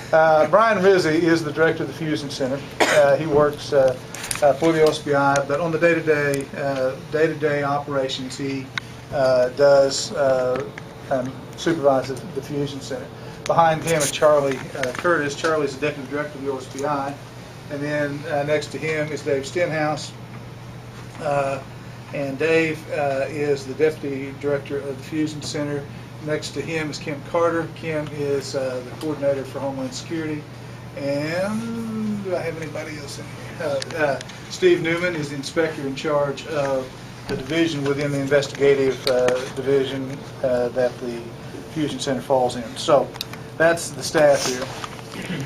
Brian Rizzi is the director of the Fusion Center. He works for the OSBI, but on the day-to-day operations, he does supervise the Fusion Center. Behind him is Charlie Curtis. Charlie's the deputy director of the OSBI, and then next to him is Dave Stenhouse. And Dave is the deputy director of the Fusion Center. Next to him is Kim Carter. Kim is the coordinator for Homeland Security. And do I have anybody else in here? Steve Newman is the inspector in charge of the division within the investigative division that the Fusion Center falls in. So that's the staff here.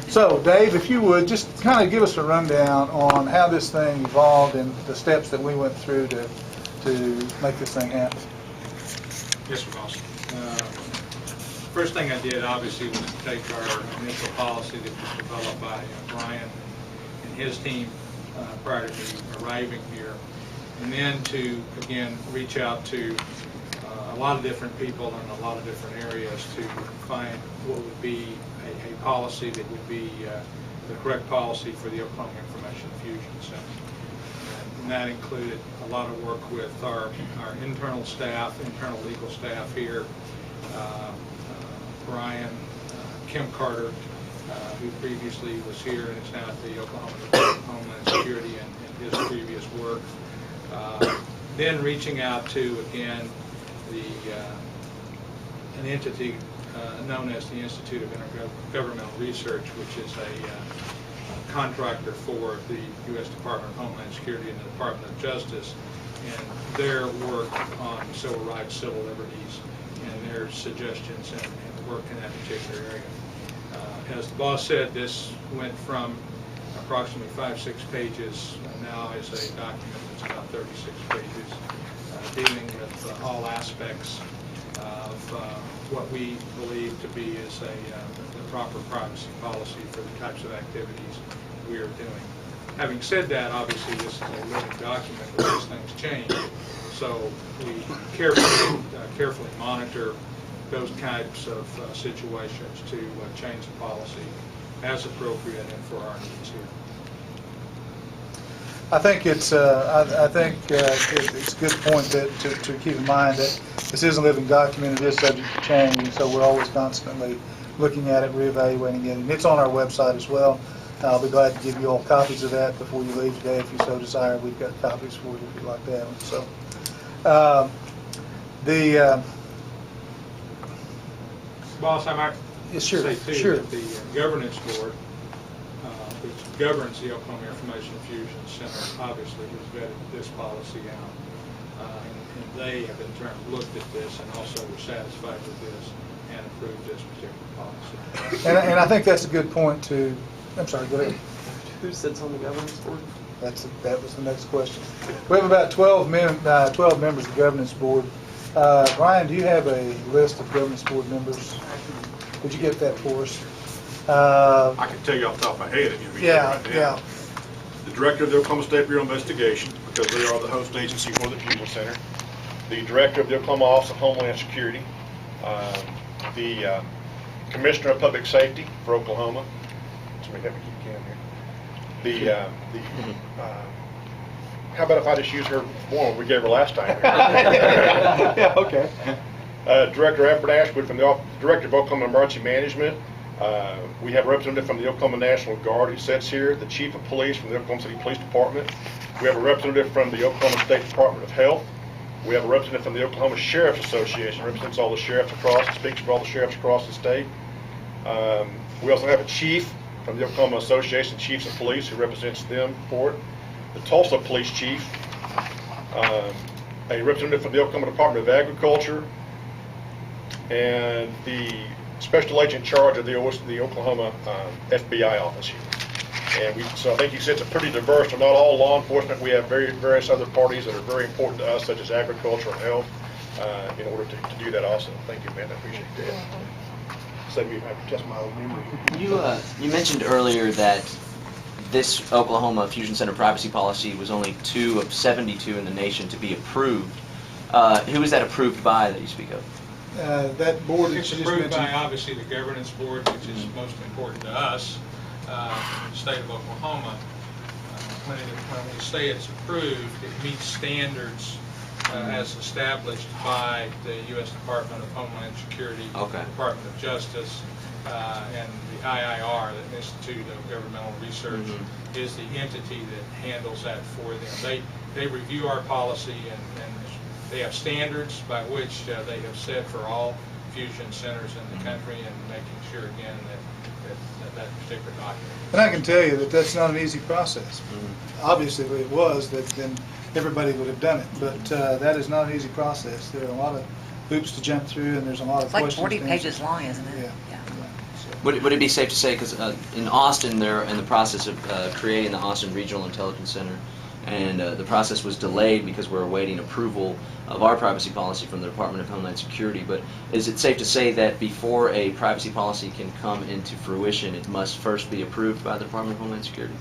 So Dave, if you would just kind of give us a rundown on how this thing evolved and the steps that we went through to make this thing happen. Yes, sir, boss. First thing I did, obviously, was to take our initial policy that was developed by Brian and his team prior to me arriving here, and then to, again, reach out to a lot of different people in a lot of different areas to find what would be a policy that would be the correct policy for the Oklahoma Information Fusion Center. And that included a lot of work with our internal staff, internal legal staff here, Brian, Kim Carter, who previously was here and is now at the Oklahoma Department of Homeland Security and his previous work. Then reaching out to, again, an entity known as the Institute of Intergovernmental Research, which is a contractor for the U.S. Department of Homeland Security and the Department of Justice, and their work on civil rights, civil liberties, and their suggestions and work in that particular area. As the boss said, this went from approximately 5-6 pages, now is a document that's about 36 pages, dealing with all aspects of what we believe to be is the proper privacy policy for the types of activities we are doing. Having said that, obviously this is a living document where these things change, so we carefully monitor those types of situations to change the policy as appropriate and for our needs here. I think it's a good point to keep in mind that this is a living document. It is subject to change, and so we're always constantly looking at it, reevaluating it. And it's on our website as well. I'll be glad to give you all copies of that before you leave today, if you so desire. We've got copies for you if you'd like to have them. So, Boss, I might say too that the governance board, which governs the Oklahoma Information Fusion Center, obviously has vetted this policy out, and they have in turn looked at this and also were satisfied with this and approved this particular policy. And I think that's a good point to. I'm sorry. Go ahead. Who sits on the governance board? That was the next question. We have about 12 members of the governance board. Brian, do you have a list of governance board members? Would you get that for us? I can tell you off the top of my head if you read that right now. Yeah. The director of the Oklahoma State Bureau of Investigation, because they are the host agency for the Fusion Center. The director of the Oklahoma Office of Homeland Security. The commissioner of Public Safety for Oklahoma. Somebody have me keep count here. How about if I just use her form we gave her last time? Yeah, okay. Director Everett Ashwood from the Director of Oklahoma Emergency Management. We have a representative from the Oklahoma National Guard who sits here, the Chief of Police from the Oklahoma City Police Department. We have a representative from the Oklahoma State Department of Health. We have a representative from the Oklahoma Sheriff's Association, represents all the sheriffs across, speaks for all the sheriffs across the state. We also have a chief from the Oklahoma Association of Chiefs of Police who represents them for it. The Tulsa Police Chief, a representative from the Oklahoma Department of Agriculture, and the Special Agent in charge of the Oklahoma FBI office here. And so I think he said it's a pretty diverse, but not all law enforcement. We have various other parties that are very important to us, such as agriculture and health, in order to do that also. Thank you, man. I appreciate that. So we have to test my own memory. You mentioned earlier that this Oklahoma Fusion Center privacy policy was only 2 of 72 in the nation to be approved. Who was that approved by that you speak of? that board that It's you just approved by, mentioned. obviously, the governance board, which is most important to us, in the state of Oklahoma. When we say it's approved, it meets standards as established by the U.S. Department of Homeland Security, Okay. Department of Justice, and the IIR, the Institute of Governmental Research, is the entity that handles that for them. They review our policy, and they have standards by which they have set for all fusion centers in the country, and making sure, again, that particular document. And I can tell you that that's not an easy process. Obviously, if it was, then everybody would have done it. But that is not an easy process. There are a lot of hoops to jump through, and there's a lot of It's like questions. 40 to answer. pages long, isn't it? Yeah. So- Would it be safe to say, because in Austin, they're in the process of creating the Austin Regional Intelligence Center, and the process was delayed because we're awaiting approval of our privacy policy from the Department of Homeland Security. But is it safe to say that before a privacy policy can come into fruition, it must first be approved by the Department of Homeland Security?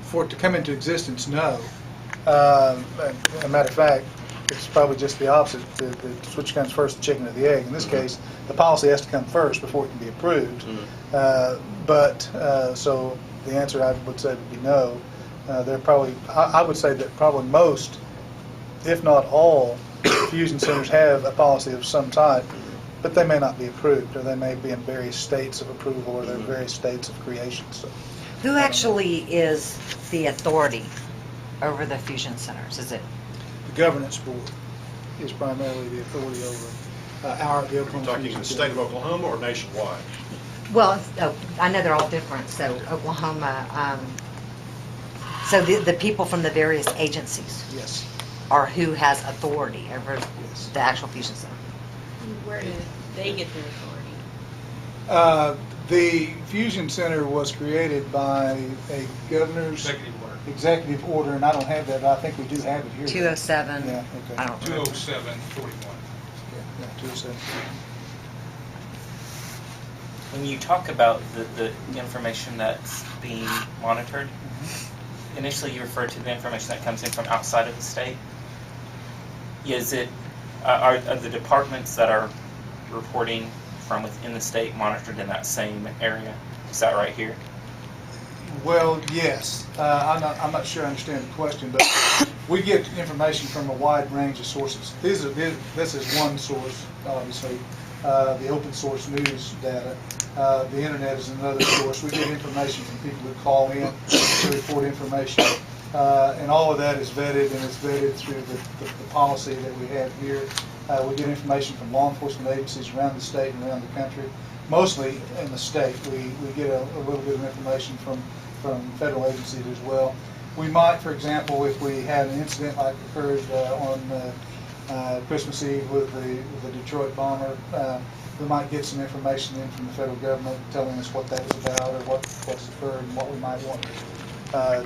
For it to come into existence, no. As a matter of fact, it's probably just the opposite. Which comes first, the chicken or the egg? In this case, the policy has to come first before it can be approved. So the answer, I would say, would be no. I would say that probably most, if not all, fusion centers have a policy of some type, but they may not be approved, or they may be in various states of approval, or they're in various states of creation. So. Who actually is the authority over the fusion centers? Is it? The governance board is primarily the authority over the You're Oklahoma talking Fusion the Center. state of Oklahoma or nationwide? Well, I know they're all different. So Oklahoma. So the people from the various agencies Yes. are who has authority over Yes. the actual fusion center. Where do they get their authority? The Fusion Center was created by a governor's Executive order, executive order, and I don't have that, but I think we do have it here. 207. Yeah, okay. I don't know. 207-41. Yeah, 207. When you talk about the information that's being monitored, initially you referred to the information that comes in from outside of the state. Is it, are the departments that are reporting from within the state monitored in that same area? Is that right here? Well, yes. I'm not sure I understand the question, but we get information from a wide range of sources. This is one source, obviously, the open source news data. The internet is another source. We get information from people who call in to report information. And all of that is vetted, and it's vetted through the policy that we have here. We get information from law enforcement agencies around the state and around the country. Mostly in the state. We get a little bit of information from federal agencies as well. We might, for example, if we had an incident like occurred on Christmas Eve with the Detroit bomber, we might get some information in from the federal government telling us what that was about, or what's occurred, and what we might want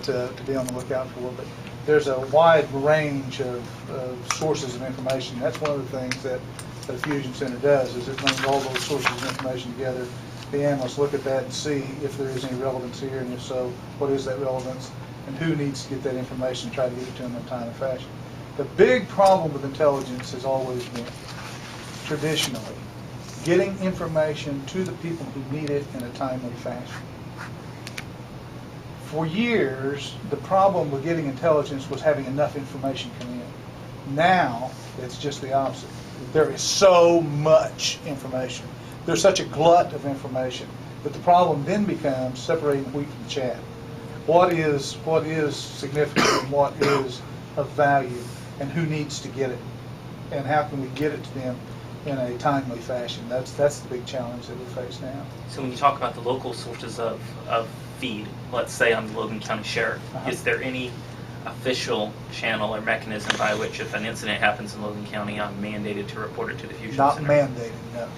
to be on the lookout for. But there's a wide range of sources of information. That's one of the things that a fusion center does, is it brings all those sources of information together. The analysts look at that and see if there is any relevance here, and if so, what is that relevance, and who needs to get that information and try to get it to them in a timely fashion. The big problem with intelligence has always been, traditionally, getting information to the people who need it in a timely fashion. For years, the problem with getting intelligence was having enough information come in. Now, it's just the opposite. There is so much information. There's such a glut of information that the problem then becomes separating the wheat from the chaff. What is significant and what is of value, and who needs to get it, and how can we get it to them in a timely fashion? That's the big challenge that we face now. So when you talk about the local sources of feed, let's say I'm the Logan County Sheriff, is there any official channel or mechanism by which if an incident happens in Logan County, I'm mandated to report it to the Fusion Not Center? mandated, no.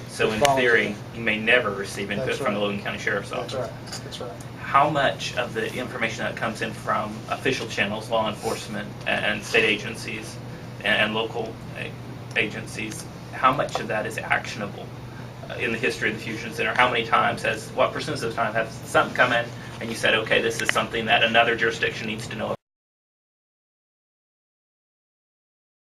So in theory, you may never receive input That's from the right. Logan County Sheriff's Office. That's right. That's right. How much of the information that comes in from official channels, law enforcement and state agencies and local agencies, how much of that is actionable in the history of the Fusion Center? How many times what percentage of the time has something come in and you said, okay, this is something that another jurisdiction needs to know